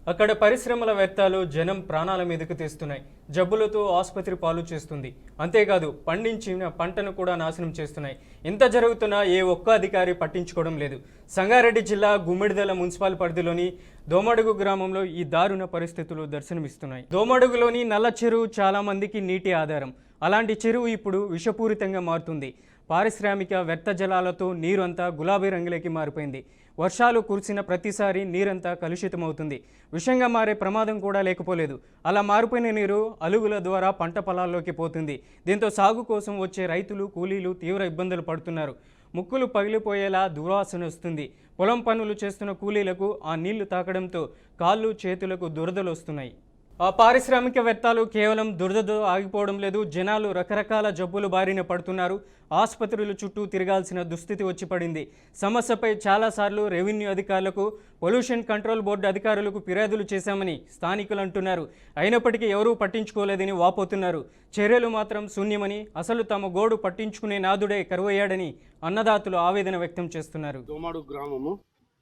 అక్కడ పరిశ్రమల వ్యర్థాలు జనం ప్రాణాల మీదకు తెస్తున్నాయి. జబ్బులతో ఆసుపత్రి పాలు చేస్తుంది. అంతేకాదు పండించిన పంటను కూడా నాశనం చేస్తున్నాయి. ఇంత జరుగుతున్నా ఏ ఒక్క అధికారి పట్టించుకోవడం లేదు. సంగారెడ్డి జిల్లా గుమ్మిడిదల మున్సిపల్ పరిధిలోని దోమడుగు గ్రామంలో ఈ దారుణ పరిస్థితులు దర్శనమిస్తున్నాయి. దోమడుగులోని నల్ల చెరువు చాలా మందికి నీటి ఆధారం. అలాంటి చెరువు ఇప్పుడు విషపూరితంగా మారుతుంది. పారిశ్రామిక వ్యర్థ జలాలతో నీరు అంతా గులాబీ రంగులోకి మారిపోయింది. వర్షాలు కురిసిన ప్రతిసారి నీరంతా కలుషితమవుతుంది. విషంగా మారే ప్రమాదం కూడా లేకపోలేదు. అలా మారిపోయిన నీరు అలుగుల ద్వారా పంట పొలాల్లోకి పోతుంది. దీంతో సాగు కోసం వచ్చే రైతులు కూలీలు తీవ్ర ఇబ్బందులు పడుతున్నారు. ముక్కులు పగిలిపోయేలా దుర్వాసన వస్తుంది. పొలం పనులు చేస్తున్న కూలీలకు ఆ నీళ్లు తాకడంతో కాళ్ళు చేతులకు దురదలు వస్తున్నాయి. ఆ పారిశ్రామిక వ్యర్థాలు కేవలం దురదతో ఆగిపోవడం లేదు. జనాలు రకరకాల జబ్బులు బారిన పడుతున్నారు. ఆసుపత్రుల చుట్టూ తిరగాల్సిన దుస్థితి వచ్చి పడింది. సమస్యపై చాలాసార్లు రెవెన్యూ అధికారులకు, పొల్యూషన్ కంట్రోల్ బోర్డు అధికారులకు ఫిర్యాదులు చేశామని స్థానికులు అంటున్నారు. అయినప్పటికీ ఎవరూ పట్టించుకోలేదని వాపోతున్నారు. చర్యలు మాత్రం శూన్యమని, అసలు తమ గోడు పట్టించుకునే నాదుడే కరువయ్యాడని అన్నదాతలు ఆవేదన వ్యక్తం చేస్తున్నారు. దోమాడు గ్రామము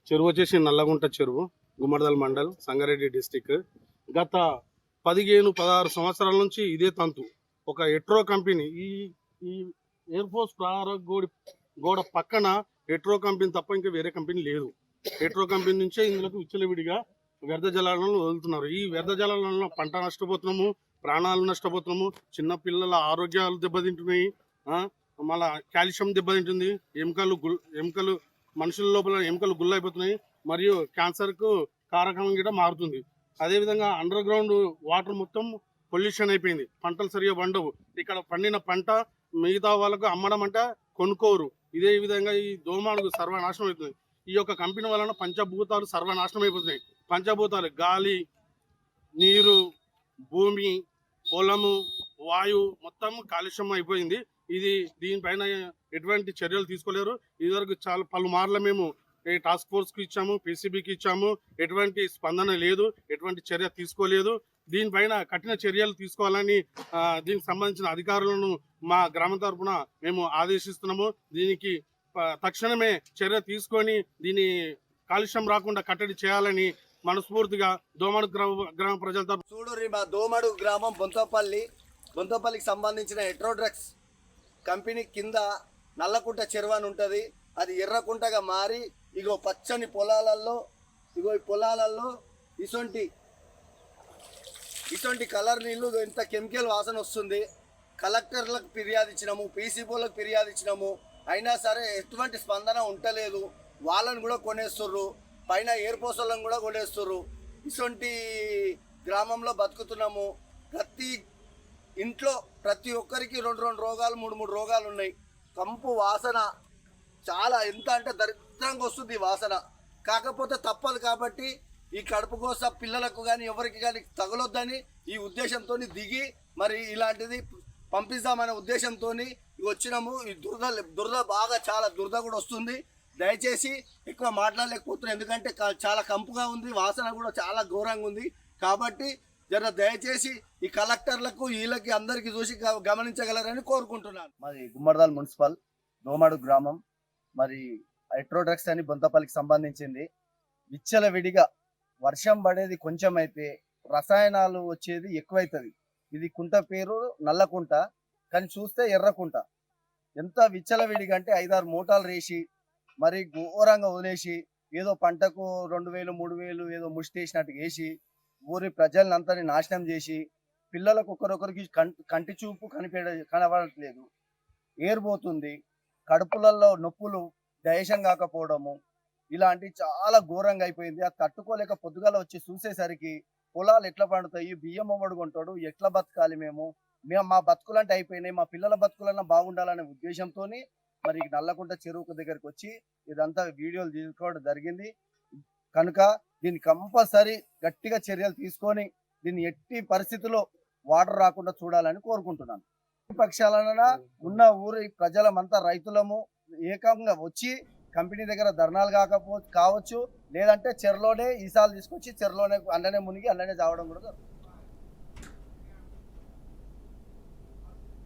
చెరువు వచ్చేసి నల్లగుంట చెరువు, గుమ్మడిదల మండల్, సంగారెడ్డి డిస్టిక్. గత 15-16 సంవత్సరాల నుంచి ఇదే తంతు. ఒక ఎట్రో కంపెనీ ఈ ఎయిర్ ఫోర్స్ గోడ పక్కన ఎట్రో కంపెనీ తప్ప ఇంకా వేరే కంపెనీ లేదు. ఎట్రో కంపెనీ నుంచే ఇందులోకి విచ్చలవిడిగా వ్యర్థ జలాలను వదులుతున్నారు. ఈ వ్యర్థ జలాలలో పంట నష్టపోతున్నాము, ప్రాణాలు నష్టపోతున్నాము, చిన్న పిల్లల ఆరోగ్యాలు దెబ్బతింటున్నాయి. మళ్ళా కాల్షియం దెబ్బతింటుంది, ఎముకలు మనుషుల లోపల ఎముకలు గుల్లైపోతున్నాయి, మరియు క్యాన్సర్కు కారకంగా కూడా మారుతుంది. అదేవిధంగా అండర్ గ్రౌండ్ వాటర్ మొత్తం పొల్యూషన్ అయిపోయింది. పంటలు సరిగా పండవు. ఇక్కడ పండిన పంట మిగతా వాళ్ళకు అమ్మడం అంటే కొనుక్కోరు. ఇదే విధంగా ఈ దోమాడుగు సర్వనాశనం అవుతుంది. ఈ యొక్క కంపెనీ వలన పంచభూతాలు సర్వనాశనం అయిపోతున్నాయి. పంచభూతాలు గాలి, నీరు, భూమి, పొలము, వాయువు మొత్తం కాలుష్యం అయిపోయింది. దీనిపైన ఎటువంటి చర్యలు తీసుకోలేరు. ఇదివరకు పలుమార్లు మేము టాస్క్ ఫోర్స్కి ఇచ్చాము, పీసీబీకి ఇచ్చాము. ఎటువంటి స్పందన లేదు, ఎటువంటి చర్య తీసుకోలేదు. దీనిపైన కఠిన చర్యలు తీసుకోవాలని దీనికి సంబంధించిన అధికారులను మా గ్రామం తరఫున మేము ఆదేశిస్తున్నాము. దీనికి తక్షణమే చర్య తీసుకొని దీని కాలుష్యం రాకుండా కట్టడి చేయాలని మనస్ఫూర్తిగా దోమడు గ్రామ ప్రజల తరఫున. చూడు, మా దోమడు గ్రామం బొంతపల్లికి సంబంధించిన ఎట్రోడ్రగ్స్ కంపెనీ కింద నల్లకుంట చెరువు అని ఉంటుంది. అది ఎర్రకుంటగా మారి ఇగో పచ్చని పొలాలలో ఈ పొలాలలో ఇటువంటి కలర్ నీళ్ళు, ఇంత కెమికల్ వాసన వస్తుంది. కలెక్టర్లకు ఫిర్యాదు ఇచ్చినాము, పీసీబోలకు ఫిర్యాదు ఇచ్చినాము. అయినా సరే ఎటువంటి స్పందన ఉండలేదు. వాళ్ళని కూడా కొనేస్తుర్రు, పైన ఏర్పోసలను కూడా కొనేస్తుర్రు. ఇటువంటి గ్రామంలో బతుకుతున్నాము. ప్రతి ఇంట్లో ప్రతి ఒక్కరికి 2 రోగాలు 3 రోగాలు ఉన్నాయి. కంపు వాసన చాలా ఎంత అంటే దరిద్రంగా వస్తుంది వాసన. కాకపోతే తప్పదు కాబట్టి ఈ కడుపు కోసం పిల్లలకు కానీ ఎవరికి కానీ తగలొద్దని ఈ ఉద్దేశంతో దిగి మరి ఇలాంటిది పంపిస్తామనే ఉద్దేశంతో వచ్చినాము. ఈ దురద బాగా చాలా దురద కూడా వస్తుంది. దయచేసి ఎక్కువ మాట్లాడలేకపోతున్నాం, ఎందుకంటే చాలా కంపుగా ఉంది, వాసన కూడా చాలా ఘోరంగా ఉంది. కాబట్టి దయచేసి ఈ కలెక్టర్లకు వీళ్ళకి అందరికీ చూసి గమనించగలరని కోరుకుంటున్నాను. మాది గుమ్మడిదల మున్సిపల్ దోమాడు గ్రామం. మరి ఎట్రోడ్రగ్స్ అని బొంతపల్లికి సంబంధించింది. విచ్చలవిడిగా వర్షం పడేది కొంచెం అయితే రసాయనాలు వచ్చేది ఎక్కువైతుంది. ఇది కుంట పేరు నల్లకుంట, కానీ చూస్తే ఎర్రకుంట. ఎంత విచ్చలవిడిగా అంటే 5-6 మూటాలు రేసి మరి ఘోరంగా వదిలేసి ఏదో పంటకు 2000 3000 ఏదో ముష్టేసినట్టు వేసి ఊరి ప్రజలను అంతని నాశనం చేసి పిల్లలకు ఒకరొకరికి కంటి చూపు కనబడట్లేదు. ఏర్పోతుంది, కడుపులలో నొప్పులు, డైజెషన్ కాకపోవడము, ఇలాంటి చాలా ఘోరంగా అయిపోయింది. అది తట్టుకోలేక పొద్దుగాల వచ్చి చూసేసరికి పొలాలు ఎట్లా పండుతాయి, బియ్యం అవ్వడు కొంటాడు, ఎట్లా బతకాలి మేము మా బతుకులంటే అయిపోయినాయి, మా పిల్లల బతుకులన్నా బాగుండాలనే ఉద్దేశంతో మరి నల్లకుంట చెరువు దగ్గరికి వచ్చి ఇదంతా వీడియోలు తీసుకోవడం జరిగింది. కనుక దీన్ని కంపల్సరీ గట్టిగా చర్యలు తీసుకొని దీన్ని ఎట్టి పరిస్థితుల్లో వాటర్ రాకుండా చూడాలని కోరుకుంటున్నాను. పక్షాలన ఉన్న ఊరి ప్రజలమంతా రైతులము ఏకంగా వచ్చి కంపెనీ దగ్గర ధర్నాలు కావచ్చు, లేదంటే చెరలోనే ఈసాలు తీసుకొచ్చి చెరలోనే అల్లనే మునిగి అల్లనే చావడం కూడా జరుగుతుంది.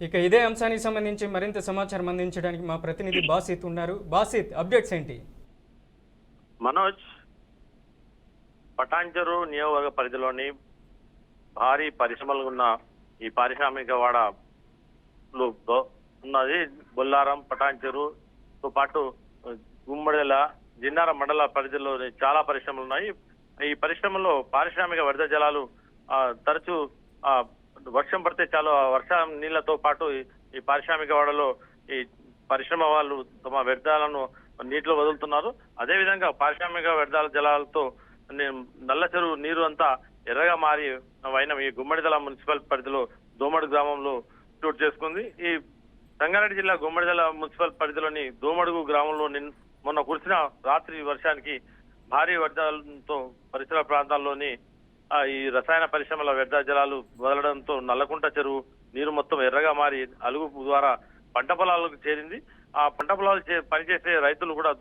ఇక ఇదే అంశానికి సంబంధించి మరింత సమాచారం అందించడానికి మా ప్రతినిధి బాసిత్ ఉన్నారు. బాసిత్, అప్డేట్స్ ఏంటి? మనోజ్, పటాన్చెరు నియోజకవర్గ పరిధిలోని భారీ పరిశ్రమలు ఉన్న ఈ పారిశ్రామిక వాడలో ఉన్నది బొల్లారం, పటాన్చెరుతో పాటు గుమ్మడిల, జిన్నారం మండల పరిధిలో చాలా పరిశ్రమలు ఉన్నాయి. ఈ పరిశ్రమల్లో పారిశ్రామిక వ్యర్థ జలాలు తరచూ వర్షం పడితే చాలు వర్ష నీళ్లతో పాటు ఈ పారిశ్రామిక వాడలో ఈ పరిశ్రమ వాళ్ళు తమ వ్యర్థాలను నీటిలో వదులుతున్నారు. అదేవిధంగా పారిశ్రామిక వ్యర్థాల జలాలతో నల్ల చెరువు నీరు అంతా ఎర్రగా మారి అయిన ఈ గుమ్మడిదల మున్సిపల్ పరిధిలో దోమడు గ్రామంలో చోటు చేసుకుంది. ఈ సంగారెడ్డి జిల్లా గుమ్మడిదల మున్సిపల్ పరిధిలోని దోమడుగు గ్రామంలో మొన్న కురిసిన రాత్రి వర్షానికి భారీ వ్యర్థాలతో పరిసర ప్రాంతాల్లోని ఈ రసాయన పరిశ్రమల వ్యర్థ జలాలు వదలడంతో నల్లకుంట చెరువు నీరు మొత్తం ఎర్రగా మారి అలుగు ద్వారా పంట పొలాలకు చేరింది. ఆ పంట పొలాలు పనిచేసే రైతులు కూడా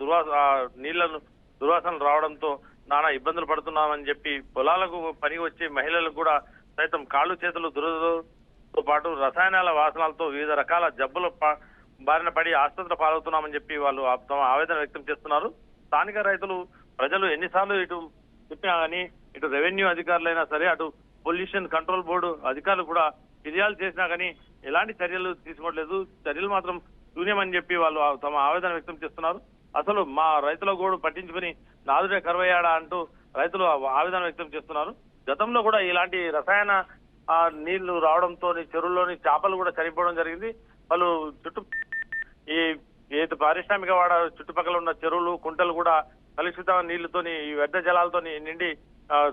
నీళ్లను దుర్వాసనలు రావడంతో నానా ఇబ్బందులు పడుతున్నామని చెప్పి పొలాలకు పనికి వచ్చే మహిళలకు కూడా సైతం కాళ్ళు చేతులు దురదతో పాటు రసాయనాల వాసనలతో వివిధ రకాల జబ్బుల బారిన పడి ఆసుపత్రి పాలవుతున్నామని చెప్పి వాళ్ళు తమ ఆవేదన వ్యక్తం చేస్తున్నారు. స్థానిక రైతులు ప్రజలు ఎన్నిసార్లు ఇటు చెప్పినా కానీ ఇటు రెవెన్యూ అధికారులైనా సరే, అటు పొల్యూషన్ కంట్రోల్ బోర్డు అధికారులు కూడా ఫిర్యాదు చేసినా కానీ ఎలాంటి చర్యలు తీసుకోవట్లేదు. చర్యలు మాత్రం శూన్యమని చెప్పి వాళ్ళు తమ ఆవేదన వ్యక్తం చేస్తున్నారు. అసలు మా రైతుల గోడు పట్టించుకుని నాదుడే కరువయ్యాడా అంటూ రైతులు ఆవేదన వ్యక్తం చేస్తున్నారు. గతంలో కూడా ఇలాంటి రసాయన నీళ్లు రావడంతో చెరువుల్లోని చేపలు కూడా చనిపోవడం జరిగింది. వాళ్ళు ఈ పారిశ్రామిక వాడ చుట్టుపక్కల ఉన్న చెరువులు, కుంటలు కూడా కలుషిత నీళ్లతోని ఈ వ్యర్థ జలాలతోని నిండి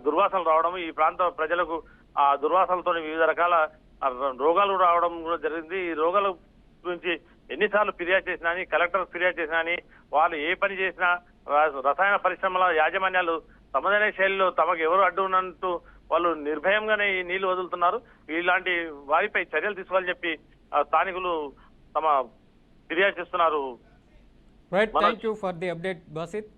దుర్వాసనలు రావడం, ఈ ప్రాంత ప్రజలకు ఆ దుర్వాసనలతోని వివిధ రకాల రోగాలు రావడం కూడా జరిగింది. ఈ రోగాల గురించి ఎన్నిసార్లు ఫిర్యాదు చేసినా అని, కలెక్టర్ ఫిర్యాదు చేసినా అని, వాళ్ళు ఏ పని చేసినా రసాయన పరిశ్రమల యాజమాన్యాలు తమదైన శైలిలో తమకు ఎవరు అడ్డు ఉన్నట్టు వాళ్ళు నిర్భయంగానే ఈ నీళ్లు వదులుతున్నారు. ఇలాంటి వారిపై చర్యలు తీసుకోవాలని చెప్పి స్థానికులు తమ ఫిర్యాదు చేస్తున్నారు. Right, thank you for the update Basit.